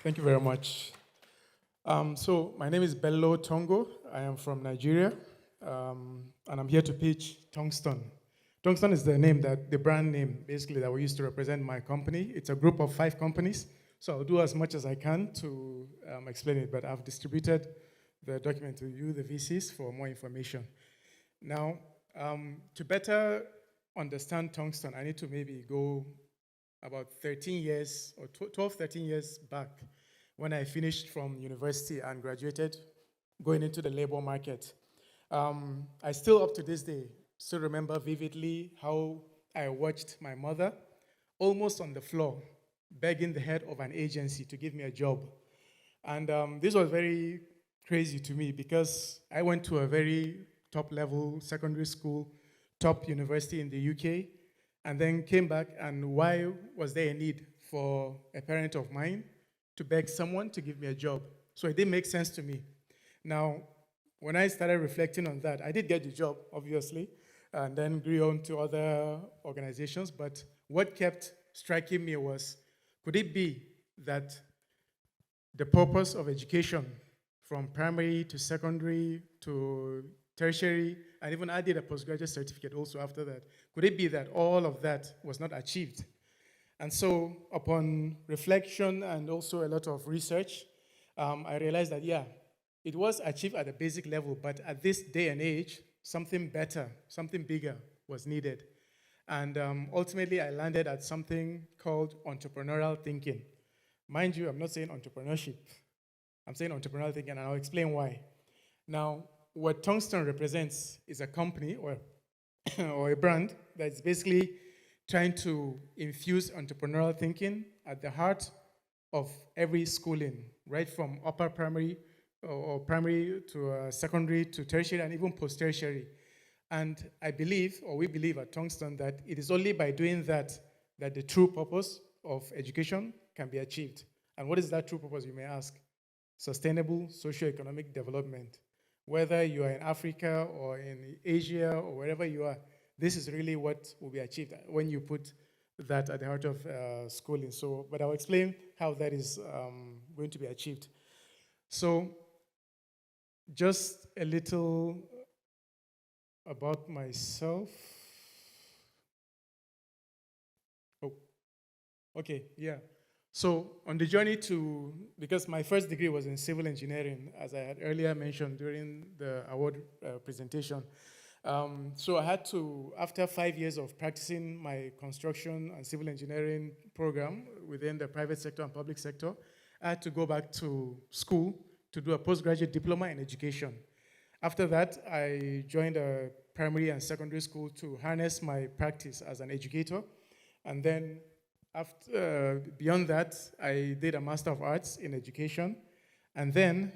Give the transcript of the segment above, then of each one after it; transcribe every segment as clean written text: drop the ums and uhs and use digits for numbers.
Thank you very much. So my name is Bello Tongo. I am from Nigeria, and I'm here to pitch Tongston. Tongston is the brand name, basically, that we use to represent my company. It's a group of 5 companies, so I'll do as much as I can to explain it, but I've distributed the document to you, the VCs, for more information. Now, to better understand Tongston, I need to maybe go about 13 years, or 12, 13 years back, when I finished from university and graduated, going into the labor market. I still, up to this day, still remember vividly how I watched my mother almost on the floor, begging the head of an agency to give me a job. And this was very crazy to me because I went to a very top-level secondary school, top university in the UK, and then came back, and why was there a need for a parent of mine to beg someone to give me a job? So it didn't make sense to me. Now, when I started reflecting on that, I did get the job, obviously, and then grew on to other organizations, but what kept striking me was, could it be that the purpose of education from primary to secondary to tertiary, and even I did a postgraduate certificate also after that, could it be that all of that was not achieved? And so upon reflection and also a lot of research, I realized that, yeah, it was achieved at a basic level, but at this day and age, something better, something bigger was needed. And ultimately, I landed at something called entrepreneurial thinking. Mind you, I'm not saying entrepreneurship. I'm saying entrepreneurial thinking, and I'll explain why. Now, what Tongston represents is a company or a brand that's basically trying to infuse entrepreneurial thinking at the heart of every schooling, right from upper primary or primary to secondary to tertiary and even post-tertiary. And I believe, or we believe at Tongston, that it is only by doing that that the true purpose of education can be achieved. And what is that true purpose, you may ask? Sustainable socio-economic development. Whether you are in Africa or in Asia or wherever you are, this is really what will be achieved when you put that at the heart of schooling. So, but I'll explain how that is going to be achieved. So, just a little about myself. Oh, okay, yeah. So on the journey to, because my first degree was in civil engineering, as I had earlier mentioned during the award presentation. So I had to, after 5 years of practicing my construction and civil engineering program within the private sector and public sector, I had to go back to school to do a postgraduate diploma in education. After that, I joined a primary and secondary school to harness my practice as an educator. And then beyond that, I did a Master of Arts in Education, and then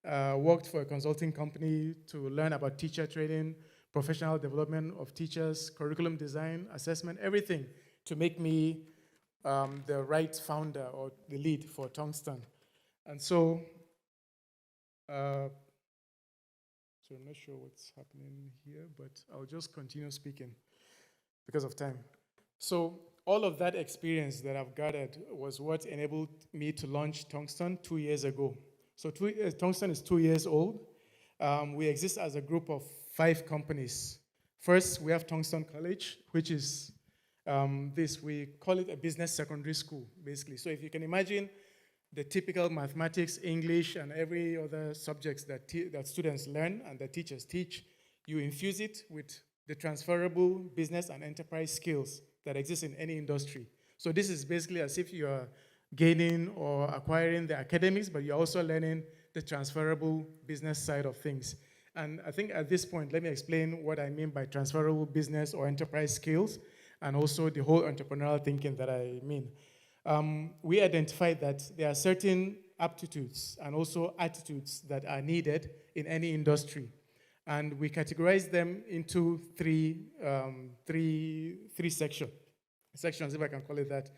worked for a consulting company to learn about teacher training, professional development of teachers, curriculum design, assessment, everything to make me the right founder or the lead for Tongston. And so, so I'm not sure what's happening here, but I'll just continue speaking because of time. So all of that experience that I've gathered was what enabled me to launch Tongston 2 years ago. So Tongston is 2 years old. We exist as a group of 5 companies. First, we have Tongston College, which is we call it a business secondary school, basically. So if you can imagine the typical mathematics, English, and every other subjects that students learn and that teachers teach, you infuse it with the transferable business and enterprise skills that exist in any industry. So this is basically as if you are gaining or acquiring the academics, but you're also learning the transferable business side of things. And I think at this point, let me explain what I mean by transferable business or enterprise skills, and also the whole entrepreneurial thinking that I mean. We identified that there are certain aptitudes and also attitudes that are needed in any industry. And we categorize them into three sections, if I can call it that.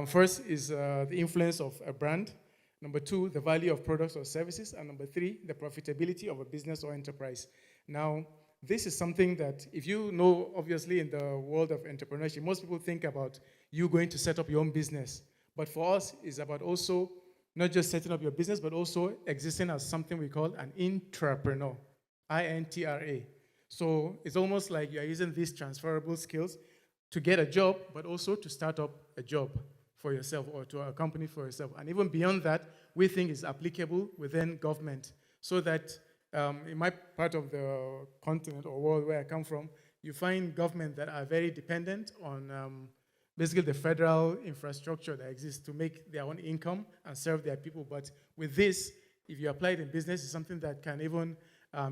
First is the influence of a brand. Number 2, the value of products or services. And number 3, the profitability of a business or enterprise. Now, this is something that, if you know, obviously in the world of entrepreneurship, most people think about you going to set up your own business. But for us, it's about also not just setting up your business, but also existing as something we call an intrapreneur, I-N-T-R-A. So it's almost like you're using these transferable skills to get a job, but also to start up a job for yourself or to a company for yourself. And even beyond that, we think is applicable within government, so that in my part of the continent or world where I come from, you find government that are very dependent on basically the federal infrastructure that exists to make their own income and serve their people. But with this, if you apply it in business, it's something that can even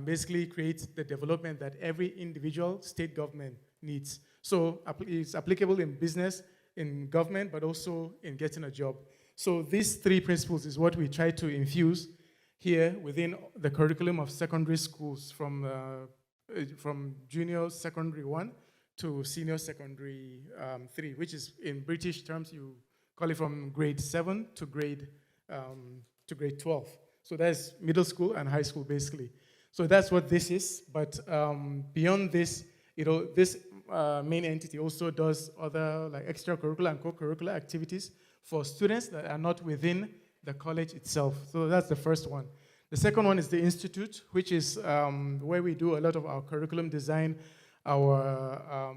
basically create the development that every individual state government needs. So it's applicable in business, in government, but also in getting a job. So these three principles is what we try to infuse here within the curriculum of secondary schools from junior secondary 1 to senior secondary 3, which is in British terms, you call it from grade 7 to grade 12. So that's middle school and high school, basically. So that's what this is. But beyond this, this main entity also does other like extracurricular and co-curricular activities for students that are not within the college itself. So that's the first one. The second one is the institute, which is where we do a lot of our curriculum design, our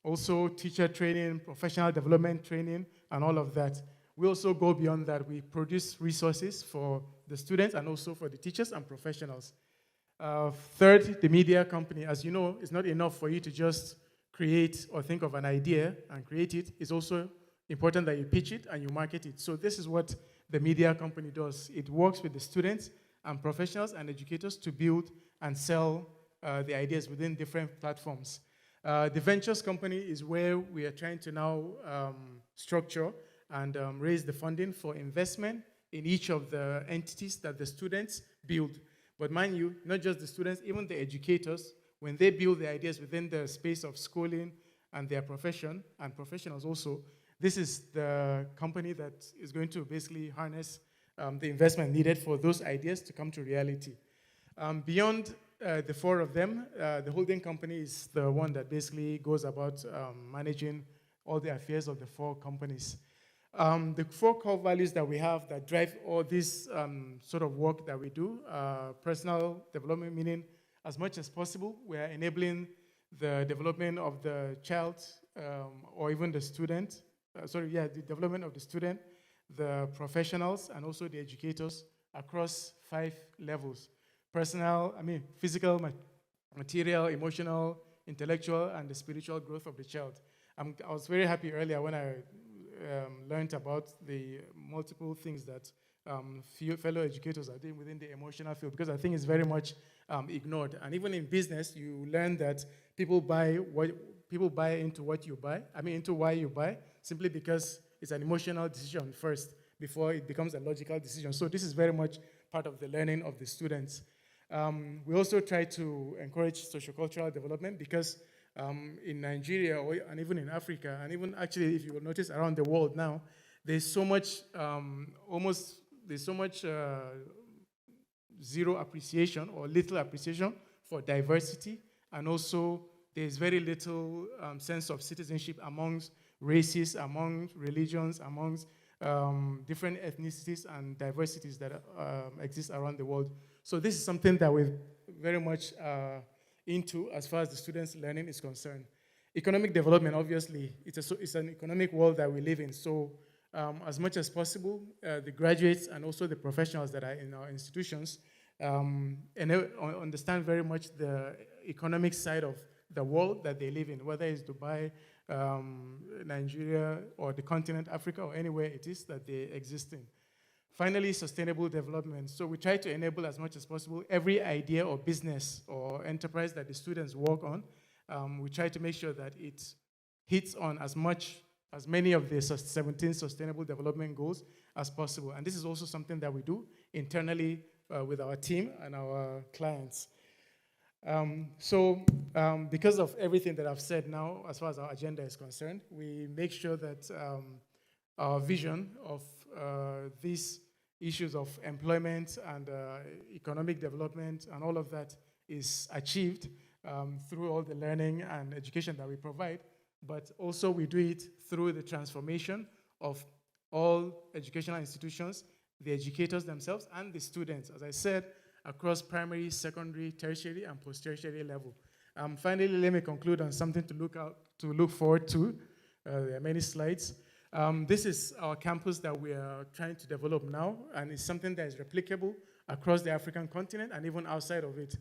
also teacher training, professional development training, and all of that. We also go beyond that. We produce resources for the students and also for the teachers and professionals. Third, the media company. As you know, it's not enough for you to just create or think of an idea and create it. It's also important that you pitch it and you market it. So this is what the media company does. It works with the students and professionals and educators to build and sell the ideas within different platforms. The ventures company is where we are trying to now structure and raise the funding for investment in each of the entities that the students build. But mind you, not just the students, even the educators, when they build the ideas within the space of schooling and their profession, and professionals also, this is the company that is going to basically harness the investment needed for those ideas to come to reality. Beyond the four of them, the holding company is the one that basically goes about managing all the affairs of the four companies. The four core values that we have that drive all this sort of work that we do, personal development, meaning as much as possible, we are enabling the development of the child or even the student, the development of the student, the professionals, and also the educators across 5 levels. Physical, material, emotional, intellectual, and the spiritual growth of the child. I was very happy earlier when I learned about the multiple things that fellow educators are doing within the emotional field, because I think it's very much ignored. And even in business, you learn that people buy into what you buy, into why you buy, simply because it's an emotional decision first before it becomes a logical decision. So this is very much part of the learning of the students. We also try to encourage sociocultural development because in Nigeria and even in Africa, and even actually if you will notice around the world now, there's so much, zero appreciation or little appreciation for diversity, and also there's very little sense of citizenship amongst races, among religions, amongst different ethnicities and diversities that exist around the world. So this is something that we're very much into as far as the students' learning is concerned. Economic development, obviously, it's an economic world that we live in. So as much as possible, the graduates and also the professionals that are in our institutions understand very much the economic side of the world that they live in, whether it's Dubai, Nigeria, or the continent, Africa, or anywhere it is that they exist in. Finally, sustainable development. So we try to enable as much as possible every idea or business or enterprise that the students work on. We try to make sure that it hits on as many of the 17 sustainable development goals as possible. And this is also something that we do internally with our team and our clients. Because of everything that I've said now, as far as our agenda is concerned, we make sure that our vision of these issues of employment and economic development and all of that is achieved through all the learning and education that we provide, but also we do it through the transformation of all educational institutions the educators themselves and the students, as I said, across primary, secondary, tertiary, and post-tertiary level. Finally, let me conclude on something to look forward to. There are many slides. This is our campus that we are trying to develop now, and it's something that is replicable across the African continent and even outside of it.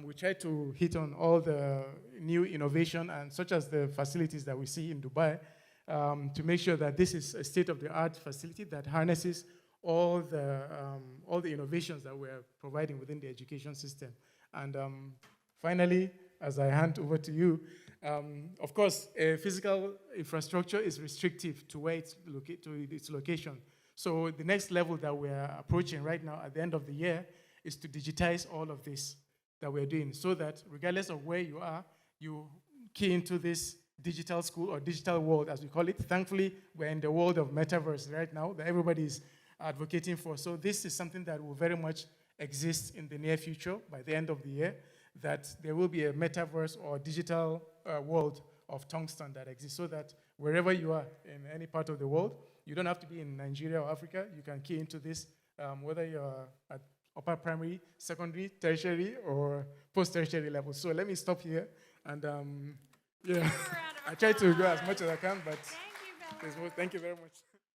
We try to hit on all the new innovation and such as the facilities that we see in Dubai to make sure that this is a state-of-the-art facility that harnesses all the innovations that we're providing within the education system. And finally, as I hand over to you, of course, physical infrastructure is restrictive to where it's to its location. So the next level that we're approaching right now at the end of the year is to digitize all of this that we're doing so that regardless of where you are, you key into this digital school or digital world, as we call it. Thankfully, we're in the world of metaverse right now that everybody's advocating for. So this is something that will very much exist in the near future by the end of the year, that there will be a metaverse or digital world of Tongston that exists so that wherever you are in any part of the world, you don't have to be in Nigeria or Africa. You can key into this, whether you're at upper primary, secondary, tertiary, or post-tertiary level. So let me stop here. And yeah, I try to go as much as I can, but thank you very much.